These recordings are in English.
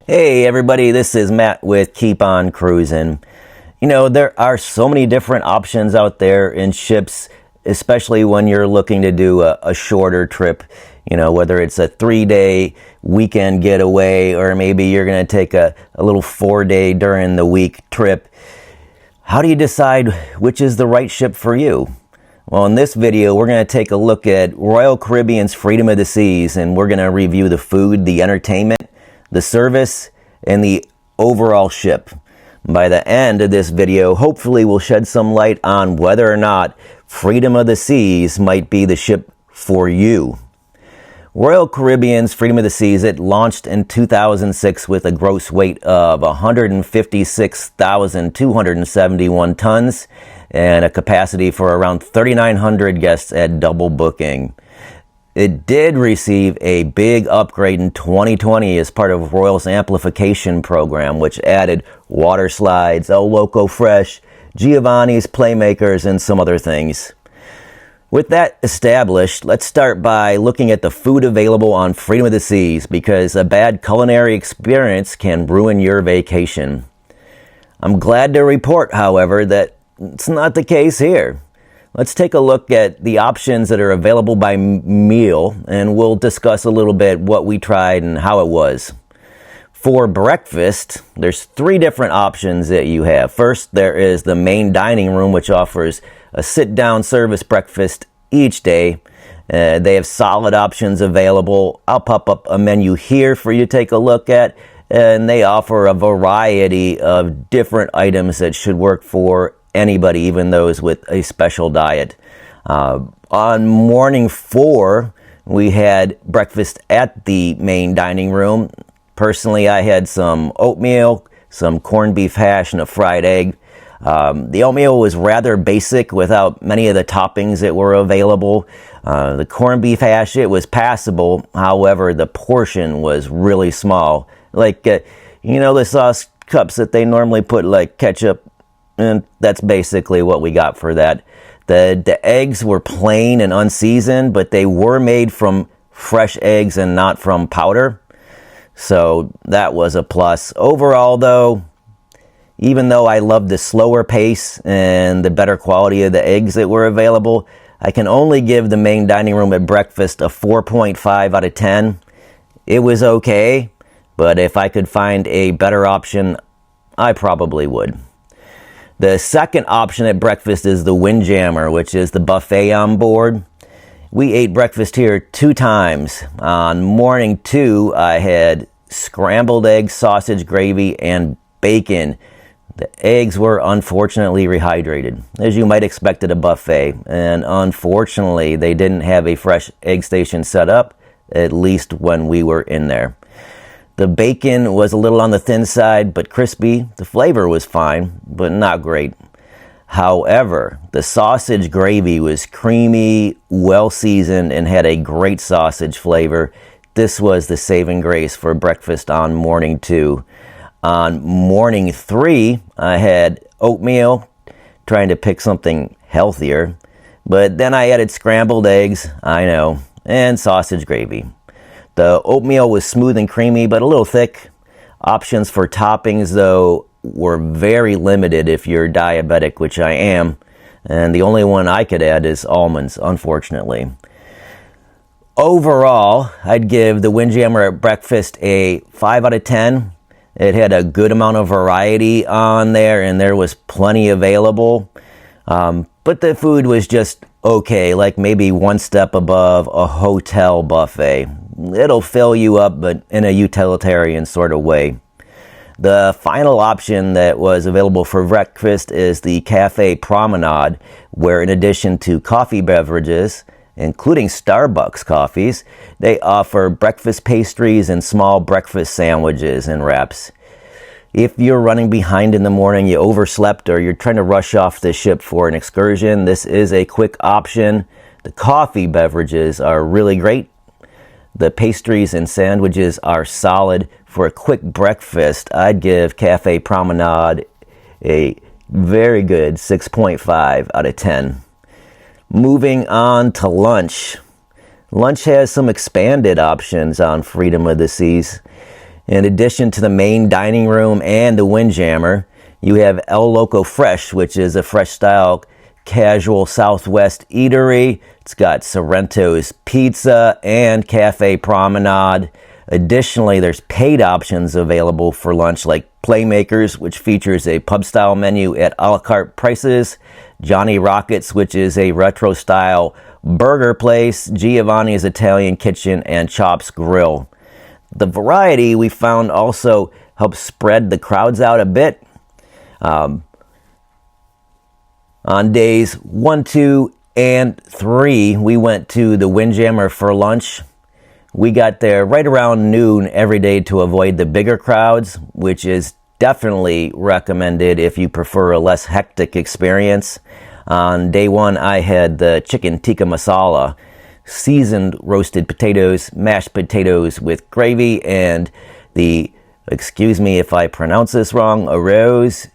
Hey everybody, this is Matt with Keep On Cruising. You know, there are so many different options out there in ships, especially when you're looking to do a shorter trip. You know, whether it's a 3-day weekend getaway or maybe you're going to take a little 4-day during the week trip. How do you decide which is the right ship for you? Well, in this video, we're going to take a look at Royal Caribbean's Freedom of the Seas, and we're going to review the food, the entertainment, the service, and the overall ship. By the end of this video, hopefully we'll shed some light on whether or not Freedom of the Seas might be the ship for you. Royal Caribbean's Freedom of the Seas, it launched in 2006 with a gross weight of 156,271 tons and a capacity for around 3,900 guests at double booking. It did receive a big upgrade in 2020 as part of Royal's amplification program, which added water slides, El Loco Fresh, Giovanni's Playmakers, and some other things. With that established, let's start by looking at the food available on Freedom of the Seas, because a bad culinary experience can ruin your vacation. I'm glad to report, however, that it's not the case here. Let's take a look at the options that are available by meal, and we'll discuss a little bit what we tried and how it was. For breakfast, there's 3 different options that you have. First, there is the main dining room, which offers a sit-down service breakfast each day. They have solid options available. I'll pop up a menu here for you to take a look at, and they offer a variety of different items that should work for anybody, even those with a special diet. On morning 4, we had breakfast at the main dining room. Personally, I had some oatmeal, some corned beef hash, and a fried egg. The oatmeal was rather basic without many of the toppings that were available. The corned beef hash, it was passable. However, the portion was really small. Like, the sauce cups that they normally put like ketchup, and that's basically what we got for that. The eggs were plain and unseasoned, but they were made from fresh eggs and not from powder. So that was a plus. Overall, though, even though I loved the slower pace and the better quality of the eggs that were available, I can only give the main dining room at breakfast a 4.5 out of 10. It was okay, but if I could find a better option, I probably would. The second option at breakfast is the Windjammer, which is the buffet on board. We ate breakfast here 2 times. On morning 2, I had scrambled eggs, sausage gravy, and bacon. The eggs were unfortunately rehydrated, as you might expect at a buffet, and unfortunately they didn't have a fresh egg station set up, at least when we were in there. The bacon was a little on the thin side, but crispy. The flavor was fine, but not great. However, the sausage gravy was creamy, well-seasoned, and had a great sausage flavor. This was the saving grace for breakfast on morning 2. On morning 3, I had oatmeal, trying to pick something healthier. But then I added scrambled eggs, I know, and sausage gravy. The oatmeal was smooth and creamy, but a little thick. Options for toppings, though, were very limited if you're diabetic, which I am. And the only one I could add is almonds, unfortunately. Overall, I'd give the Windjammer at breakfast a 5 out of 10. It had a good amount of variety on there, and there was plenty available. But the food was just okay, like maybe one step above a hotel buffet. It'll fill you up, but in a utilitarian sort of way. The final option that was available for breakfast is the Cafe Promenade, where in addition to coffee beverages, including Starbucks coffees, they offer breakfast pastries and small breakfast sandwiches and wraps. If you're running behind in the morning, you overslept, or you're trying to rush off the ship for an excursion, this is a quick option. The coffee beverages are really great. The pastries and sandwiches are solid. For a quick breakfast, I'd give Cafe Promenade a very good 6.5 out of 10. Moving on to lunch. Lunch has some expanded options on Freedom of the Seas. In addition to the main dining room and the Windjammer, you have El Loco Fresh, which is a fresh style casual Southwest eatery. It's got Sorrento's Pizza and Cafe Promenade. Additionally, there's paid options available for lunch like Playmakers, which features a pub-style menu at a la carte prices, Johnny Rockets, which is a retro-style burger place, Giovanni's Italian Kitchen, and Chops Grill. The variety we found also helps spread the crowds out a bit. On days 1, 2, and 3, we went to the Windjammer for lunch. We got there right around noon every day to avoid the bigger crowds, which is definitely recommended if you prefer a less hectic experience. On day 1, I had the chicken tikka masala, seasoned roasted potatoes, mashed potatoes with gravy, and the, excuse me if I pronounce this wrong, arroz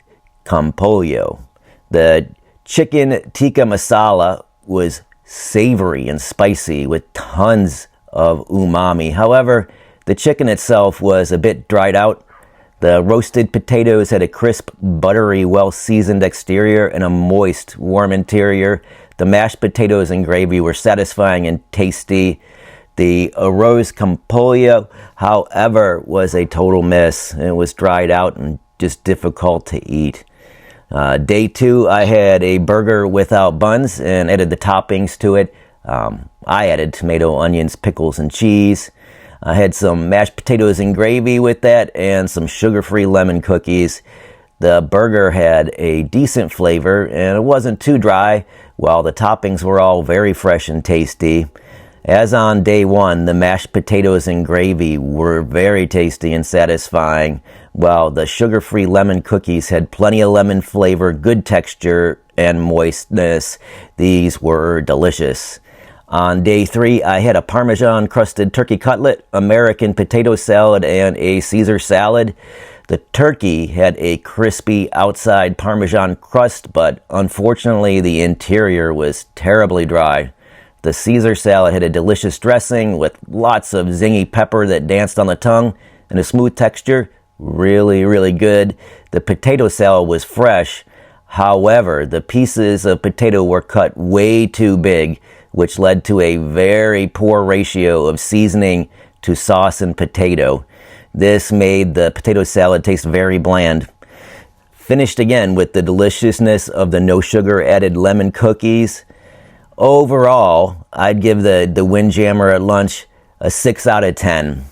con pollo. The chicken tikka masala was savory and spicy with tons of umami. However, the chicken itself was a bit dried out. The roasted potatoes had a crisp, buttery, well-seasoned exterior and a moist, warm interior. The mashed potatoes and gravy were satisfying and tasty. The arroz con pollo, however, was a total miss. It was dried out and just difficult to eat. Day 2, I had a burger without buns and added the toppings to it. I added tomato, onions, pickles, and cheese. I had some mashed potatoes and gravy with that and some sugar-free lemon cookies. The burger had a decent flavor and it wasn't too dry, while the toppings were all very fresh and tasty. As on day 1, the mashed potatoes and gravy were very tasty and satisfying, while the sugar-free lemon cookies had plenty of lemon flavor, good texture, and moistness. These were delicious. On day 3, I had a Parmesan-crusted turkey cutlet, American potato salad, and a Caesar salad. The turkey had a crispy outside Parmesan crust, but unfortunately the interior was terribly dry. The Caesar salad had a delicious dressing with lots of zingy pepper that danced on the tongue and a smooth texture. Really, really good. The potato salad was fresh. However, the pieces of potato were cut way too big, which led to a very poor ratio of seasoning to sauce and potato. This made the potato salad taste very bland. Finished again with the deliciousness of the no sugar added lemon cookies. Overall, I'd give the Windjammer at lunch a 6 out of 10.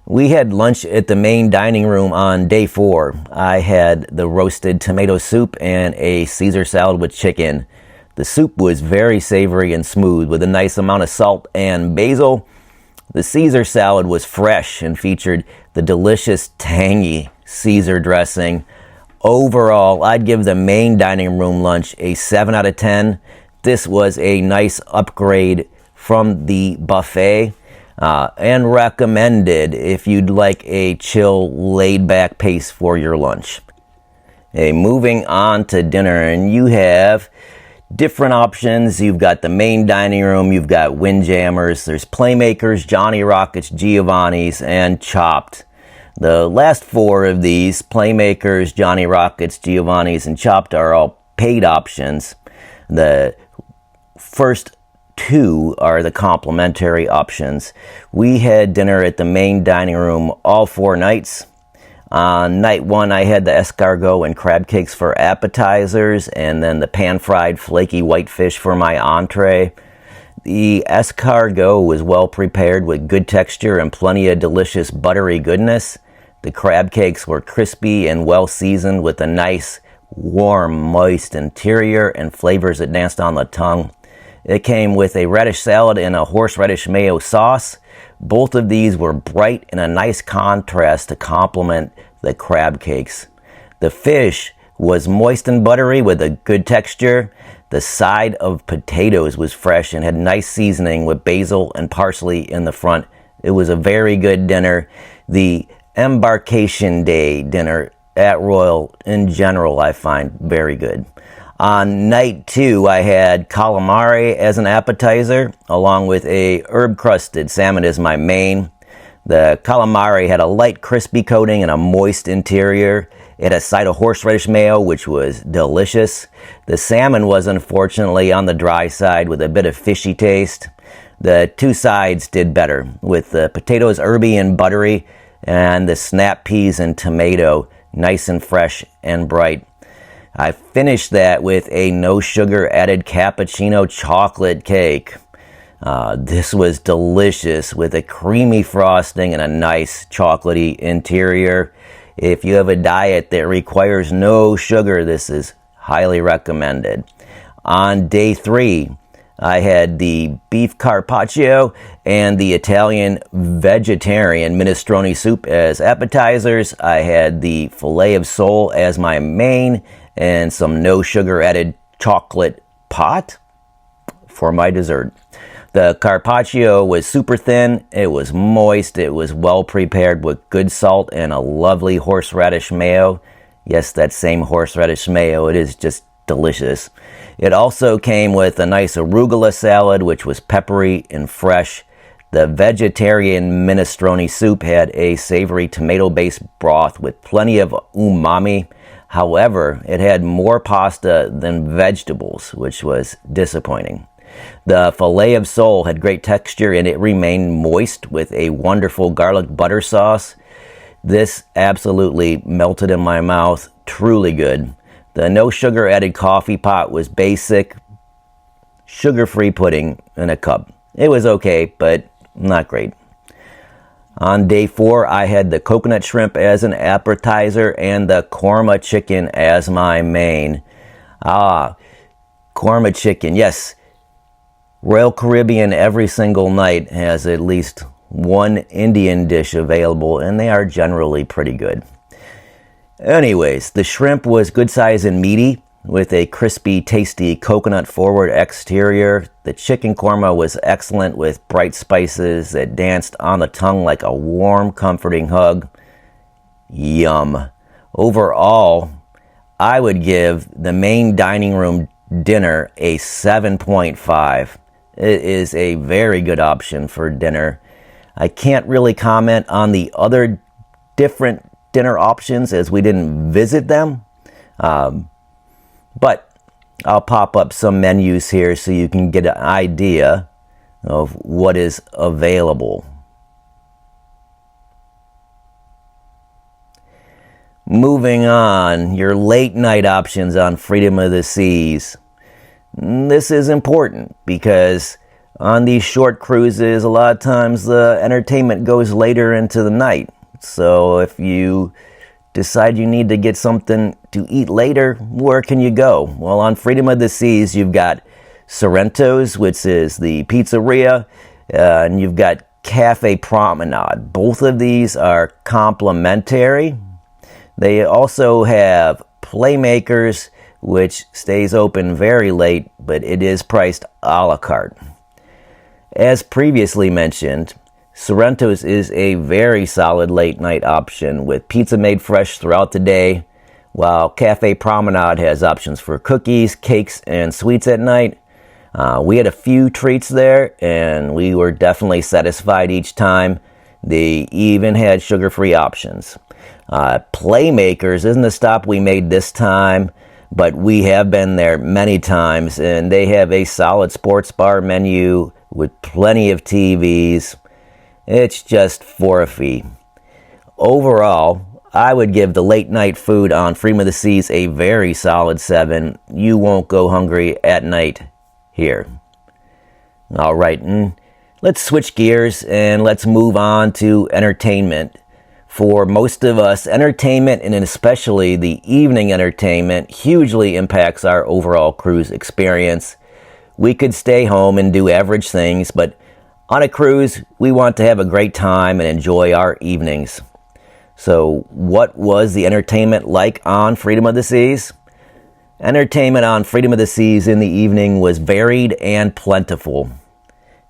We had lunch at the main dining room on day 4. I had the roasted tomato soup and a Caesar salad with chicken. The soup was very savory and smooth with a nice amount of salt and basil. The Caesar salad was fresh and featured the delicious tangy Caesar dressing. Overall, I'd give the main dining room lunch a 7 out of 10. This was a nice upgrade from the buffet and recommended if you'd like a chill, laid-back pace for your lunch. Moving on to dinner, and you have different options. You've got the main dining room, you've got Windjammers, there's Playmakers, Johnny Rockets, Giovanni's, and Chopped. The last 4 of these, Playmakers, Johnny Rockets, Giovanni's, and Chopped, are all paid options. The first 2 are the complimentary options. We had dinner at the main dining room all 4 nights. On night 1, I had the escargot and crab cakes for appetizers, and then the pan-fried flaky whitefish for my entree. The escargot was well prepared with good texture and plenty of delicious buttery goodness. The crab cakes were crispy and well seasoned with a nice, warm, moist interior and flavors that danced on the tongue. It came with a radish salad and a horseradish mayo sauce. Both of these were bright and a nice contrast to complement the crab cakes. The fish was moist and buttery with a good texture. The side of potatoes was fresh and had nice seasoning with basil and parsley in the front. It was a very good dinner. The Embarkation Day dinner at Royal in general I find very good. On night 2, I had calamari as an appetizer, along with a herb-crusted salmon as my main. The calamari had a light crispy coating and a moist interior. It had a side of horseradish mayo, which was delicious. The salmon was unfortunately on the dry side with a bit of fishy taste. The two sides did better, with the potatoes herby and buttery, and the snap peas and tomato nice and fresh and bright. I finished that with a no sugar added cappuccino chocolate cake. This was delicious with a creamy frosting and a nice chocolatey interior. If you have a diet that requires no sugar, this is highly recommended. On day 3, I had the beef carpaccio and the Italian vegetarian minestrone soup as appetizers. I had the filet of sole as my main and some no sugar added chocolate pot for my dessert. The carpaccio was super thin, it was moist, it was well prepared with good salt and a lovely horseradish mayo. Yes, that same horseradish mayo, it is just delicious. It also came with a nice arugula salad, which was peppery and fresh. The vegetarian minestrone soup had a savory tomato-based broth with plenty of umami. However, it had more pasta than vegetables, which was disappointing. The filet of sole had great texture and it remained moist with a wonderful garlic butter sauce. This absolutely melted in my mouth, truly good. The no sugar added coffee pot was basic, sugar-free pudding in a cup. It was okay, but not great. On day 4, I had the coconut shrimp as an appetizer and the korma chicken as my main. Korma chicken, yes. Royal Caribbean every single night has at least one Indian dish available, and they are generally pretty good. Anyways, the shrimp was good size and meaty with a crispy, tasty coconut-forward exterior. The chicken korma was excellent with bright spices that danced on the tongue like a warm, comforting hug. Yum. Overall, I would give the main dining room dinner a 7.5. It is a very good option for dinner. I can't really comment on the other different dinner options as we didn't visit them. But I'll pop up some menus here so you can get an idea of what is available. Moving on, your late night options on Freedom of the Seas. This is important because on these short cruises, a lot of times the entertainment goes later into the night. So if you decide you need to get something to eat later, where can you go? Well, on Freedom of the Seas, you've got Sorrento's, which is the pizzeria, and you've got Cafe Promenade. Both of these are complimentary. They also have Playmakers, which stays open very late, but it is priced a la carte. As previously mentioned, Sorrento's is a very solid late night option with pizza made fresh throughout the day, while Cafe Promenade has options for cookies, cakes, and sweets at night. We had a few treats there, and we were definitely satisfied each time. They even had sugar-free options. Playmakers isn't the stop we made this time, but we have been there many times, and they have a solid sports bar menu with plenty of TVs. It's just for a fee. Overall, I would give the late night food on Freedom of the Seas a very solid 7. You won't go hungry at night here. All right, and let's switch gears and let's move on to entertainment. For most of us, entertainment, and especially the evening entertainment, hugely impacts our overall cruise experience. We could stay home and do average things, but on a cruise, we want to have a great time and enjoy our evenings. So, what was the entertainment like on Freedom of the Seas? Entertainment on Freedom of the Seas in the evening was varied and plentiful.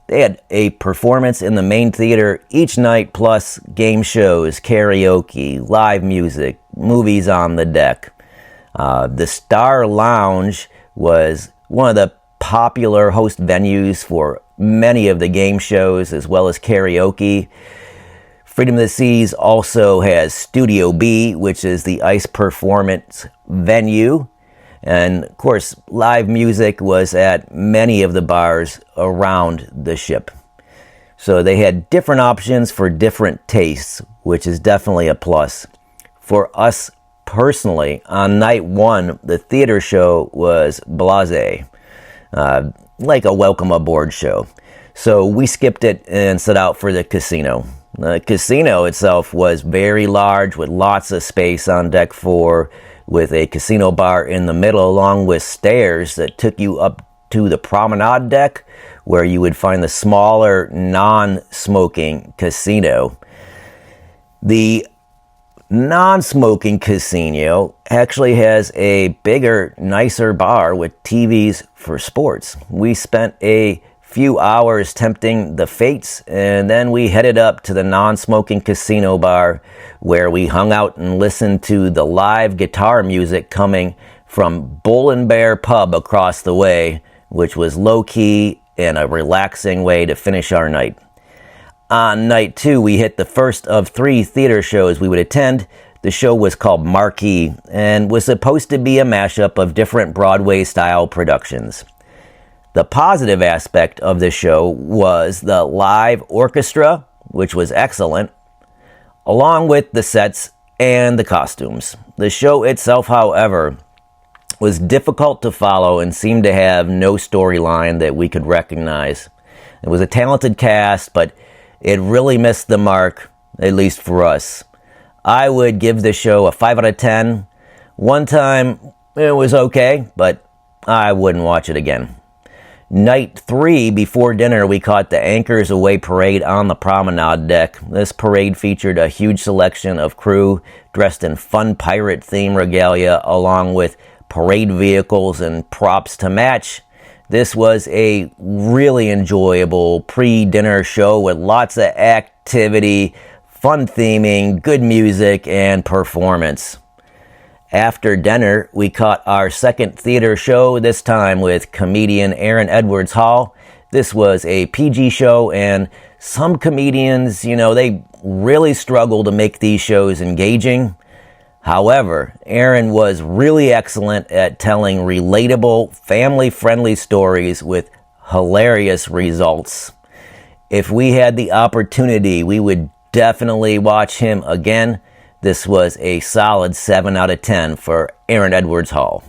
They had a performance in the main theater each night, plus game shows, karaoke, live music, movies on the deck. The Star Lounge was one of the popular host venues for many of the game shows as well as karaoke. Freedom of the Seas also has Studio B, which is the ice performance venue. And of course, live music was at many of the bars around the ship. So they had different options for different tastes, which is definitely a plus. For us personally, on night one, the theater show was blasé, like a welcome aboard show. So we skipped it and set out for the casino. The casino itself was very large with lots of space on deck 4, with a casino bar in the middle, along with stairs that took you up to the promenade deck, where you would find the smaller non-smoking casino. The non-smoking casino actually has a bigger, nicer bar with TVs for sports. We spent a few hours tempting the fates, and then we headed up to the non-smoking casino bar, where we hung out and listened to the live guitar music coming from Bull and Bear Pub across the way, which was low-key and a relaxing way to finish our night. On night 2, we hit the first of 3 theater shows we would attend. The show was called Marquee and was supposed to be a mashup of different Broadway-style productions. The positive aspect of this show was the live orchestra, which was excellent, along with the sets and the costumes. The show itself, however, was difficult to follow and seemed to have no storyline that we could recognize. It was a talented cast, but it really missed the mark, at least for us. I would give the show a 5 out of 10. One time, it was okay, but I wouldn't watch it again. Night 3, before dinner, we caught the Anchors Away parade on the promenade deck. This parade featured a huge selection of crew dressed in fun pirate theme regalia, along with parade vehicles and props to match. This was a really enjoyable pre-dinner show with lots of activity, fun theming, good music, and performance. After dinner, we caught our second theater show, this time with comedian Aaron Edwards Hall. This was a PG show, and some comedians, they really struggle to make these shows engaging. However, Aaron was really excellent at telling relatable, family-friendly stories with hilarious results. If we had the opportunity, we would definitely watch him again. This was a solid 7 out of 10 for Aaron Edwards Hall.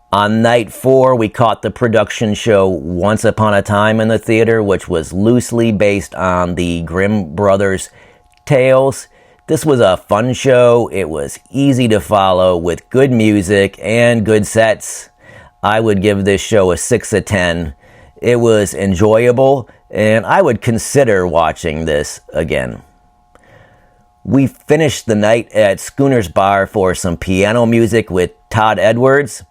On night 4, we caught the production show Once Upon a Time in the Theater, which was loosely based on the Grimm Brothers' tales. This was a fun show. It was easy to follow with good music and good sets. I would give this show a 6 out of 10. It was enjoyable, and I would consider watching this again. We finished the night at Schooner's Bar for some piano music with Todd Edwards.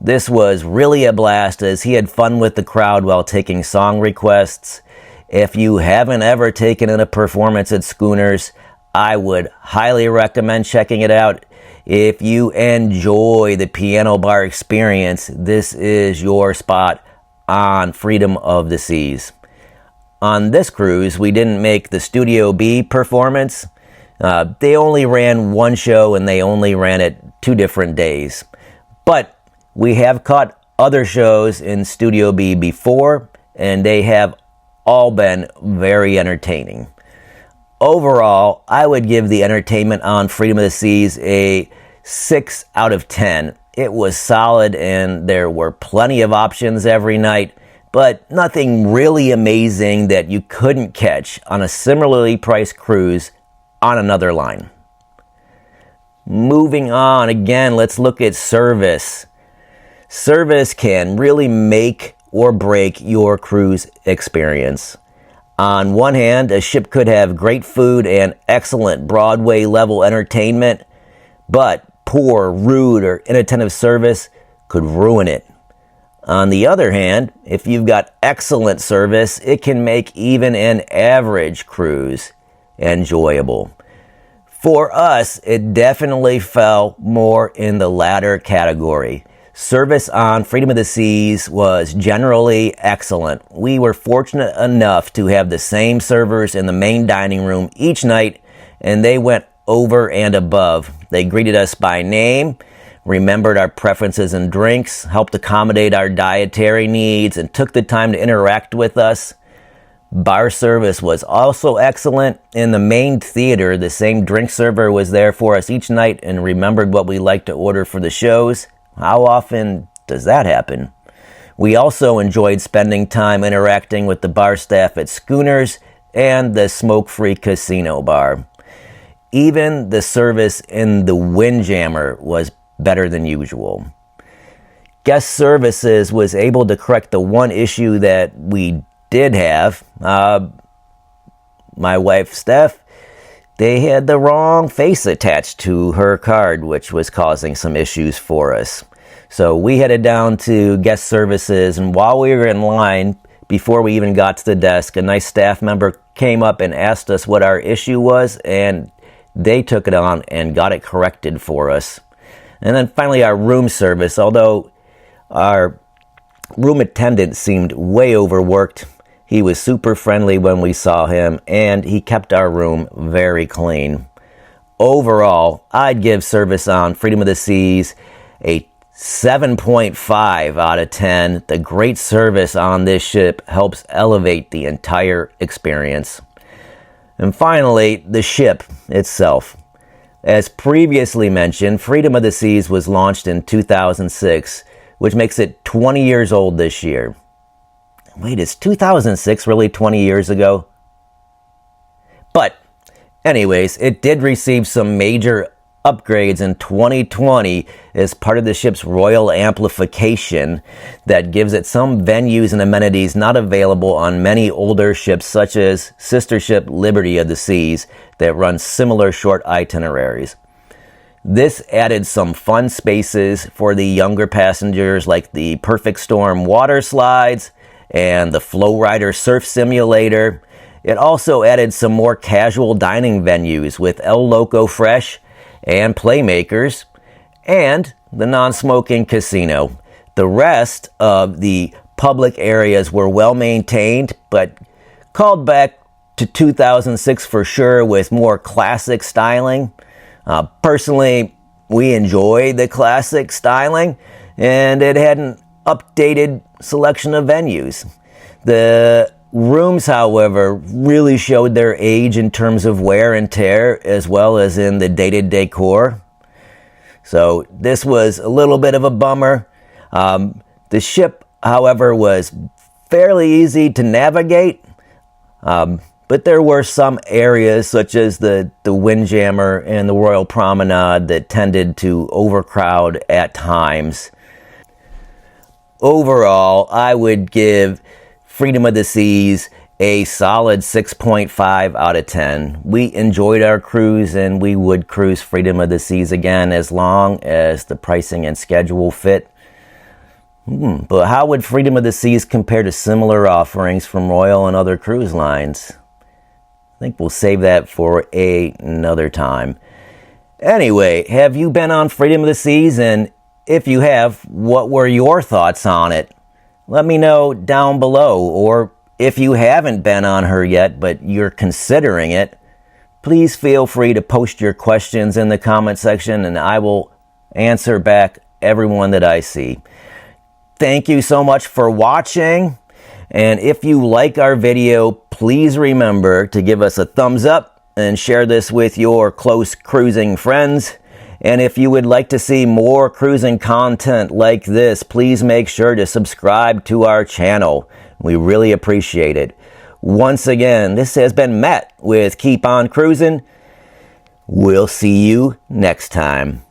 This was really a blast, as he had fun with the crowd while taking song requests. If you haven't ever taken in a performance at Schooner's, I would highly recommend checking it out. If you enjoy the piano bar experience, this is your spot on Freedom of the Seas. On this cruise, we didn't make the Studio B performance. They only ran one show, and they only ran it 2 different days. But we have caught other shows in Studio B before, and they have all been very entertaining. Overall, I would give the entertainment on Freedom of the Seas a 6 out of 10. It was solid, and there were plenty of options every night, but nothing really amazing that you couldn't catch on a similarly priced cruise on another line. Moving on, again, let's look at service. Service can really make or break your cruise experience. On one hand, a ship could have great food and excellent Broadway-level entertainment, but poor, rude, or inattentive service could ruin it. On the other hand, if you've got excellent service, it can make even an average cruise enjoyable. For us, it definitely fell more in the latter category. Service on Freedom of the Seas was generally excellent. We were fortunate enough to have the same servers in the main dining room each night, and they went over and above. They greeted us by name, remembered our preferences and drinks, helped accommodate our dietary needs, and took the time to interact with us. Bar service was also excellent. In the main theater, the same drink server was there for us each night and remembered what we liked to order for the shows. How often does that happen? We also enjoyed spending time interacting with the bar staff at Schooners and the smoke-free casino bar. Even the service in the Windjammer was better than usual. Guest services was able to correct the one issue that we did have. My wife, Steph, they had the wrong face attached to her card, which was causing some issues for us. So we headed down to guest services, and while we were in line, before we even got to the desk, a nice staff member came up and asked us what our issue was, and they took it on and got it corrected for us. And then finally, our room service. Although our room attendant seemed way overworked, he was super friendly when we saw him, and he kept our room very clean. Overall, I'd give service on Freedom of the Seas a 7.5 out of 10. The great service on this ship helps elevate the entire experience. And finally, the ship itself. As previously mentioned, Freedom of the Seas was launched in 2006, which makes it 20 years old this year. Wait, is 2006 really 20 years ago? But anyways, it did receive some major upgrades in 2020 as part of the ship's royal amplification that gives it some venues and amenities not available on many older ships, such as sister ship Liberty of the Seas that runs similar short itineraries. This added some fun spaces for the younger passengers, like the Perfect Storm water slides and the Flow Rider surf simulator. It also added some more casual dining venues with El Loco Fresh and Playmakers, and the non-smoking casino. The rest of the public areas were well maintained, but called back to 2006 for sure with more classic styling. Personally, we enjoy the classic styling, and it had an updated selection of venues. The rooms, however, really showed their age in terms of wear and tear, as well as in the dated decor. So this was a little bit of a bummer. The ship, however, was fairly easy to navigate, but there were some areas, such as the Windjammer and the Royal Promenade, that tended to overcrowd at times. Overall, I would give Freedom of the Seas a solid 6.5 out of 10. We enjoyed our cruise, and we would cruise Freedom of the Seas again as long as the pricing and schedule fit. But how would Freedom of the Seas compare to similar offerings from Royal and other cruise lines? I think we'll save that for another time. Anyway, have you been on Freedom of the Seas? And if you have, what were your thoughts on it? Let me know down below. Or if you haven't been on her yet, but you're considering it, please feel free to post your questions in the comment section, and I will answer back everyone that I see. Thank you so much for watching. And if you like our video, please remember to give us a thumbs up and share this with your close cruising friends. And if you would like to see more cruising content like this, please make sure to subscribe to our channel. We really appreciate it. Once again, this has been Matt with Keep On Cruising. We'll see you next time.